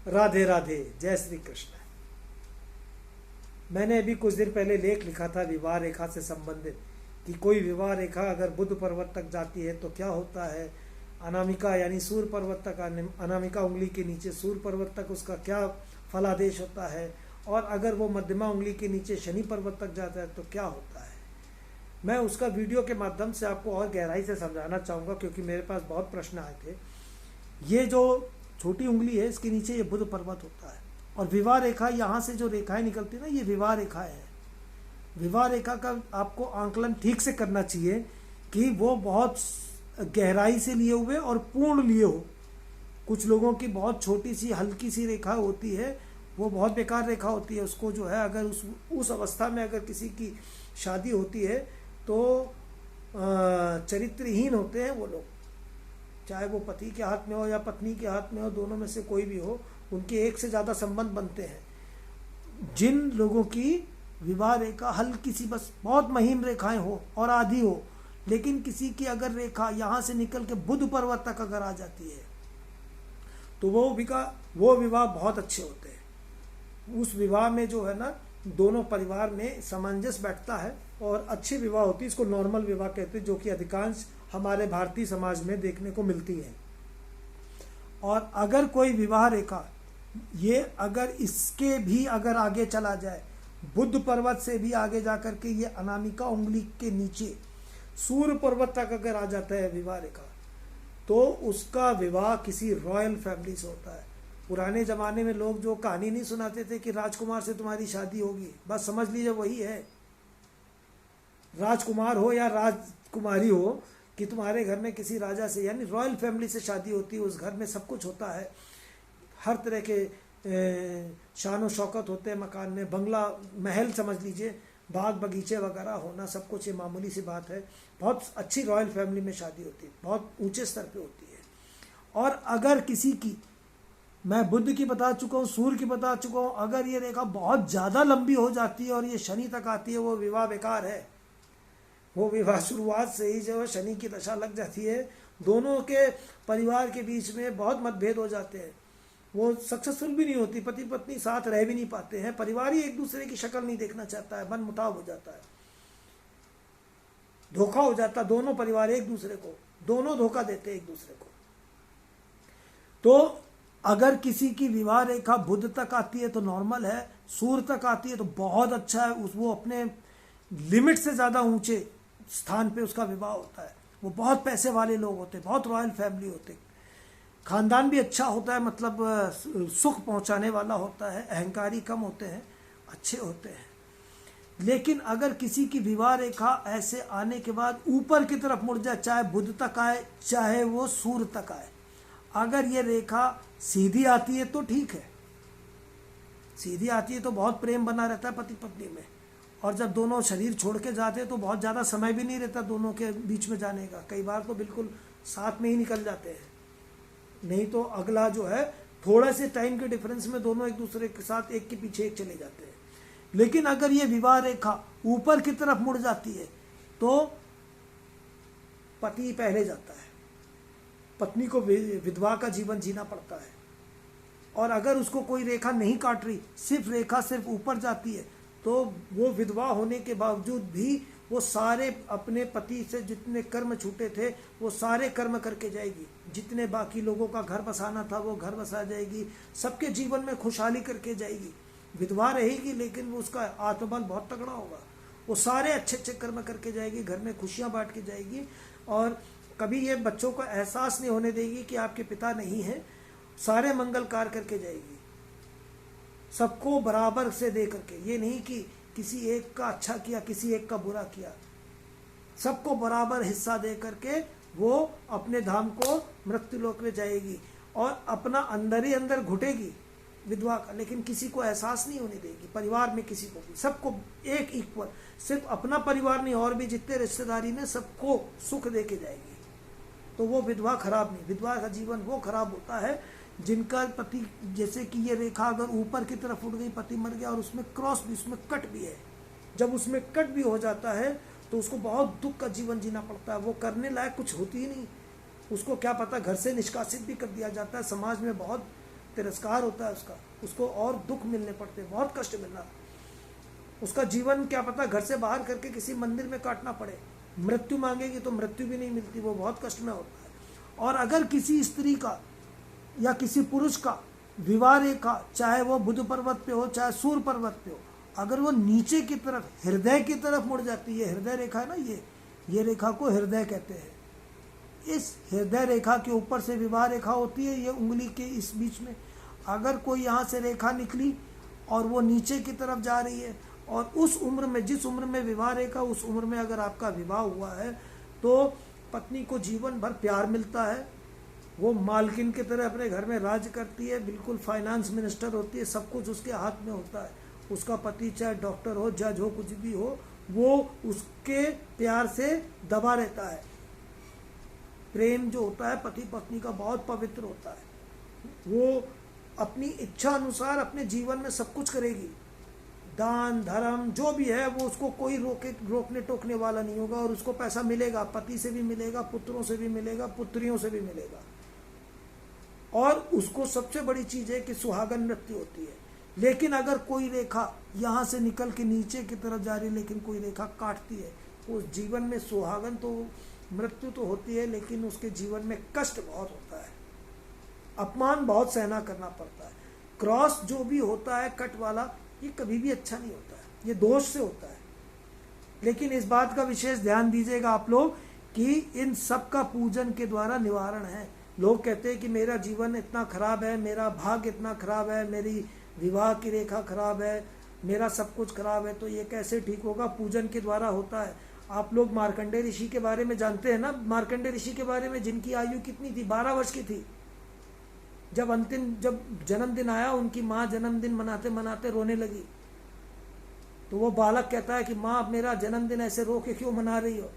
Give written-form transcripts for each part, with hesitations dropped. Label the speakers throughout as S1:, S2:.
S1: राधे राधे, जय श्री कृष्ण। मैंने अभी कुछ दिन पहले लेख लिखा था विवाह रेखा से संबंधित कि कोई विवाह रेखा अगर बुध पर्वत तक जाती है तो क्या होता है, अनामिका यानी सूर्य पर्वत तक, अनामिका उंगली के नीचे सूर्य पर्वत तक उसका क्या फलादेश होता है, और अगर वो मध्यमा उंगली के नीचे शनि पर्वत तक जाता है तो क्या होता है। मैं उसका वीडियो के माध्यम से आपको और गहराई से समझाना चाहूँगा, क्योंकि मेरे पास बहुत प्रश्न आए थे। ये जो छोटी उंगली है इसके नीचे ये बुध पर्वत होता है, और विवाह रेखा यहाँ से जो रेखाएं निकलती है ना, ये विवाह रेखाएं है। विवाह रेखा का आपको आंकलन ठीक से करना चाहिए कि वो बहुत गहराई से लिए हुए और पूर्ण लिए हो। कुछ लोगों की बहुत छोटी सी हल्की सी रेखा होती है, वो बहुत बेकार रेखा होती है। उसको जो है अगर उस अवस्था में अगर किसी की शादी होती है तो चरित्रहीन होते हैं वो लोग, चाहे वो पति के हाथ में हो या पत्नी के हाथ में हो, दोनों में से कोई भी हो, उनके एक से ज़्यादा संबंध बनते हैं। जिन लोगों की विवाह रेखा हल्की सी, बस बहुत महीन रेखाएं हो और आधी हो, लेकिन किसी की अगर रेखा यहाँ से निकल के बुध पर्वत तक अगर आ जाती है तो वो विवाह बहुत अच्छे होते हैं। उस विवाह में जो है ना, दोनों परिवार में सामंजस्य बैठता है और अच्छी विवाह होती है। इसको नॉर्मल विवाह कहते हैं, जो कि अधिकांश हमारे भारतीय समाज में देखने को मिलती है। और अगर कोई विवाह रेखा ये अगर इसके भी अगर आगे चला जाए, बुध पर्वत से भी आगे जाकर के ये अनामिका उंगली के नीचे सूर्य पर्वत तक अगर आ जाता है विवाह रेखा, तो उसका विवाह किसी रॉयल फैमिली से होता है। पुराने जमाने में लोग जो कहानी नहीं सुनाते थे कि राजकुमार से तुम्हारी शादी होगी, बस समझ लीजिए वही है। राजकुमार हो या राजकुमारी हो, कि तुम्हारे घर में किसी राजा से यानी रॉयल फैमिली से शादी होती है। उस घर में सब कुछ होता है, हर तरह के शान शौकत होते हैं मकान में, बंगला महल समझ लीजिए, बाग बगीचे वगैरह होना सब कुछ, ये मामूली सी बात है। बहुत अच्छी रॉयल फैमिली में शादी होती है, बहुत ऊंचे स्तर पे होती है। और अगर किसी की, मैं बुध की बता चुका हूँ, सूर्य की बता चुका हूँ, अगर ये रेखा बहुत ज़्यादा लंबी हो जाती है और ये शनि तक आती है, वो विवाह बेकार है। वो विवाह शुरुआत से ही जो शनि की दशा लग जाती है, दोनों के परिवार के बीच में बहुत मतभेद हो जाते हैं, वो सक्सेसफुल भी नहीं होती, पति पत्नी साथ रह भी नहीं पाते हैं, परिवार ही एक दूसरे की शक्ल नहीं देखना चाहता है, मनमुटाव हो जाता है, धोखा हो जाता है। दोनों परिवार एक दूसरे को, दोनों धोखा देते हैं एक दूसरे को। तो अगर किसी की विवाह रेखा बुध तक आती है तो नॉर्मल है, सूर्य तक आती है तो बहुत अच्छा है, वो अपने लिमिट से ज़्यादा ऊंचे स्थान पे उसका विवाह होता है। वो बहुत पैसे वाले लोग होते हैं, बहुत रॉयल फैमिली होते हैं, खानदान भी अच्छा होता है, मतलब सुख पहुंचाने वाला होता है, अहंकारी कम होते हैं, अच्छे होते हैं। लेकिन अगर किसी की विवाह रेखा ऐसे आने के बाद ऊपर की तरफ मुड़ जाए, चाहे बुध तक आए चाहे वो सूर्य तक आए, अगर ये रेखा सीधी आती है तो ठीक है, सीधी आती है तो बहुत प्रेम बना रहता है पति पत्नी में, और जब दोनों शरीर छोड़ के जाते हैं तो बहुत ज़्यादा समय भी नहीं रहता दोनों के बीच में जाने का, कई बार तो बिल्कुल साथ में ही निकल जाते हैं। नहीं तो अगला जो है थोड़ा से टाइम के डिफरेंस में दोनों एक दूसरे के साथ एक के पीछे एक चले जाते हैं। लेकिन अगर ये विवाह रेखा ऊपर की तरफ मुड़ जाती है तो पति पहले जाता है, पत्नी को विधवा का जीवन जीना पड़ता है। और अगर उसको कोई रेखा नहीं काट रही, सिर्फ रेखा सिर्फ ऊपर जाती है, तो वो विधवा होने के बावजूद भी वो सारे अपने पति से जितने कर्म छूटे थे वो सारे कर्म करके जाएगी, जितने बाकी लोगों का घर बसाना था वो घर बसा जाएगी, सबके जीवन में खुशहाली करके जाएगी। विधवा रहेगी लेकिन वो उसका आत्मबल बहुत तगड़ा होगा, वो सारे अच्छे अच्छे कर्म करके जाएगी, घर में खुशियां बांट के जाएगी, और कभी ये बच्चों को एहसास नहीं होने देगी कि आपके पिता नहीं हैं, सारे मंगल कार्य करके जाएगी, सबको बराबर से दे करके। ये नहीं कि किसी एक का अच्छा किया किसी एक का बुरा किया, सबको बराबर हिस्सा दे करके वो अपने धाम को मृत्युलोक में जाएगी, और अपना अंदर ही अंदर घुटेगी विधवा का, लेकिन किसी को एहसास नहीं होने देगी, परिवार में किसी को भी, सबको एक इक्वल, सिर्फ अपना परिवार नहीं और भी जितने रिश्तेदारी में सबको सुख दे के जाएगी। तो वो विधवा खराब नहीं, विधवा का जीवन वो खराब होता है जिनका पति, जैसे कि ये रेखा अगर ऊपर की तरफ उठ गई, पति मर गया और उसमें क्रॉस भी, उसमें कट भी है, जब उसमें कट भी हो जाता है तो उसको बहुत दुख का जीवन जीना पड़ता है, वो करने लायक कुछ होती ही नहीं, उसको क्या पता, घर से निष्कासित भी कर दिया जाता है, समाज में बहुत तिरस्कार होता है उसको और दुख मिलने पड़ते हैं, बहुत कष्ट मिलना। उसका जीवन क्या पता घर से बाहर करके किसी मंदिर में काटना पड़े, मृत्यु मांगेगी तो मृत्यु भी नहीं मिलती, वो बहुत कष्ट में होता है। और अगर किसी स्त्री का या किसी पुरुष का विवाह रेखा, चाहे वो बुध पर्वत पे हो चाहे सूर्य पर्वत पे हो, अगर वो नीचे की तरफ हृदय की तरफ मुड़ जाती है, हृदय रेखा है ना, ये रेखा को हृदय कहते हैं। इस हृदय रेखा के ऊपर से विवाह रेखा होती है, ये उंगली के इस बीच में। अगर कोई यहाँ से रेखा निकली और वो नीचे की तरफ जा रही है, और उस उम्र में, जिस उम्र में विवाह रेखा, उस उम्र में अगर आपका विवाह हुआ है तो पत्नी को जीवन भर प्यार मिलता है, वो मालकिन की तरह अपने घर में राज करती है, बिल्कुल फाइनेंस मिनिस्टर होती है, सब कुछ उसके हाथ में होता है। उसका पति चाहे डॉक्टर हो, जज हो, कुछ भी हो, वो उसके प्यार से दबा रहता है। प्रेम जो होता है पति पत्नी का बहुत पवित्र होता है। वो अपनी इच्छा अनुसार अपने जीवन में सब कुछ करेगी, दान धर्म जो भी है वो उसको कोई रोकने टोकने वाला नहीं होगा, और उसको पैसा मिलेगा, पति से भी मिलेगा, पुत्रों से भी मिलेगा, पुत्रियों से भी मिलेगा। और उसको सबसे बड़ी चीज है कि सुहागन मृत्यु होती है। लेकिन अगर कोई रेखा यहाँ से निकल के नीचे की तरफ जा रही है, लेकिन कोई रेखा काटती है, उस जीवन में सुहागन तो मृत्यु तो होती है, लेकिन उसके जीवन में कष्ट बहुत होता है, अपमान बहुत सहना करना पड़ता है। क्रॉस जो भी होता है कट वाला, ये कभी भी अच्छा नहीं होता है, ये दोष से होता है। लेकिन इस बात का विशेष ध्यान दीजिएगा आप लोग कि इन सब का पूजन के द्वारा निवारण है। लोग कहते हैं कि मेरा जीवन इतना खराब है, मेरा भाग्य इतना खराब है, मेरी विवाह की रेखा खराब है, मेरा सब कुछ खराब है, तो ये कैसे ठीक होगा? पूजन के द्वारा होता है। आप लोग मार्कंडेय ऋषि के बारे में जानते हैं ना, मार्कंडेय ऋषि के बारे में, जिनकी आयु कितनी थी? 12 वर्ष की थी। जब जन्मदिन आया, उनकी माँ जन्मदिन मनाते मनाते रोने लगी, तो वो बालक कहता है कि माँ अब मेरा जन्मदिन ऐसे रो के क्यों मना रही हो?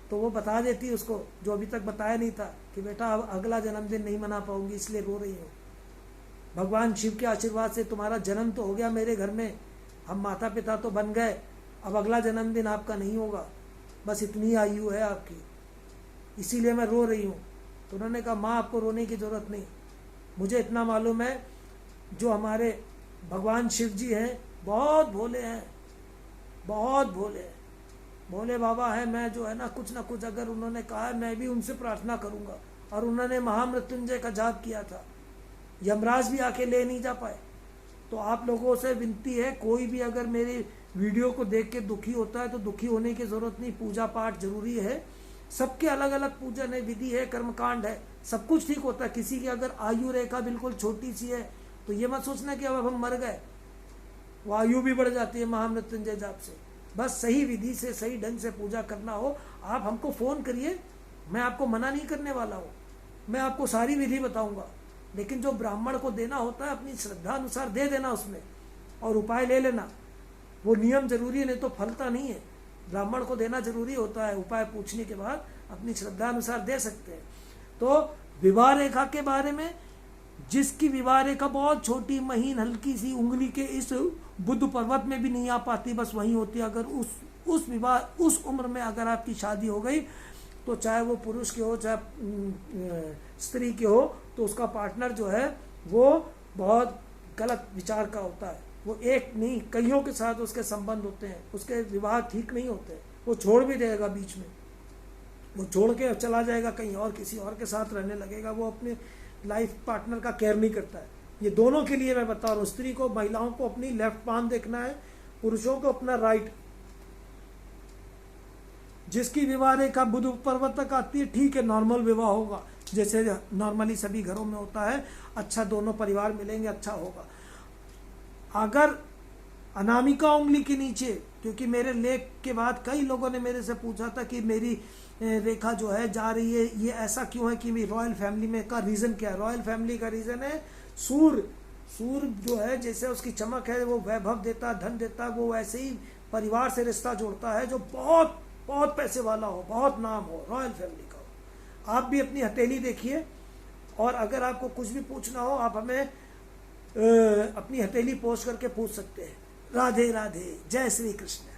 S1: तो वो बता देती है उसको, जो अभी तक बताया नहीं था, कि बेटा अब अगला जन्मदिन नहीं मना पाऊंगी इसलिए रो रही हूँ। भगवान शिव के आशीर्वाद से तुम्हारा जन्म तो हो गया मेरे घर में, हम माता पिता तो बन गए, अब अगला जन्मदिन आपका नहीं होगा, बस इतनी आयु है आपकी, इसीलिए मैं रो रही हूँ। तो उन्होंने कहा माँ आपको रोने की जरूरत नहीं, मुझे इतना मालूम है जो हमारे भगवान शिव जी हैं बहुत भोले हैं, बहुत भोले हैं, भोले बाबा है। मैं जो है ना कुछ अगर उन्होंने कहा है मैं भी उनसे प्रार्थना करूंगा। और उन्होंने महामृत्युंजय का जाप किया था, यमराज भी आके ले नहीं जा पाए। तो आप लोगों से विनती है, कोई भी अगर मेरी वीडियो को देख के दुखी होता है तो दुखी होने की जरूरत नहीं, पूजा पाठ जरूरी है, सबके अलग अलग पूजन है, विधि है, कर्मकांड है, सब कुछ ठीक होता है। किसी की अगर आयु रेखा बिल्कुल छोटी सी है तो ये मत सोचना कि अब हम मर गए, वो आयु भी बढ़ जाती है महामृत्युंजय जाप से। बस सही विधि से सही ढंग से पूजा करना हो, आप हमको फोन करिए, मैं आपको मना नहीं करने वाला हूँ, मैं आपको सारी विधि बताऊंगा। लेकिन जो ब्राह्मण को देना होता है अपनी श्रद्धा अनुसार दे देना उसमें, और उपाय ले लेना, वो नियम जरूरी है, नहीं तो फलता नहीं है। ब्राह्मण को देना जरूरी होता है, उपाय पूछने के बाद अपनी श्रद्धा अनुसार दे सकते हैं। तो विवाह रेखा के बारे में, जिसकी विवाह रेखा बहुत छोटी महीन हल्की सी उंगली के इस बुध पर्वत में भी नहीं आ पाती, बस वहीं होती है, अगर उस विवाह उस उम्र में अगर आपकी शादी हो गई तो चाहे वो पुरुष की हो चाहे स्त्री की हो, तो उसका पार्टनर जो है वो बहुत गलत विचार का होता है। वो एक नहीं कईयों के साथ उसके संबंध होते हैं, उसके विवाह ठीक नहीं होते, वो छोड़ भी देगा बीच में, वो छोड़ के चला जाएगा कहीं और, किसी और के साथ रहने लगेगा, वो अपने लाइफ पार्टनर का केयर नहीं करता है। ये दोनों के लिए मैं बता रहा हूँ, स्त्री को, महिलाओं को अपनी लेफ्ट पाम देखना है, पुरुषों को अपना राइट। जिसकी विवाह रेखा बुध पर्वत तक आती है, ठीक है, नॉर्मल विवाह होगा, जैसे नॉर्मली सभी घरों में होता है, अच्छा दोनों परिवार मिलेंगे, अच्छा होगा। अगर अनामिका उंगली के नीचे, क्योंकि मेरे लेख के बाद कई लोगों ने मेरे से पूछा था कि मेरी रेखा जो है जा रही है, ये ऐसा क्यों है, कि रॉयल फैमिली में का रीजन क्या है? रॉयल फैमिली का रीजन है सूर्य जो है, जैसे उसकी चमक है, वो वैभव देता, धन देता, वो वैसे ही परिवार से रिश्ता जोड़ता है जो बहुत बहुत पैसे वाला हो, बहुत नाम हो, रॉयल फैमिली का हो। आप भी अपनी हथेली देखिए, और अगर आपको कुछ भी पूछना हो आप हमें अपनी हथेली पोस्ट करके पूछ सकते हैं। राधे राधे, जय श्री कृष्ण।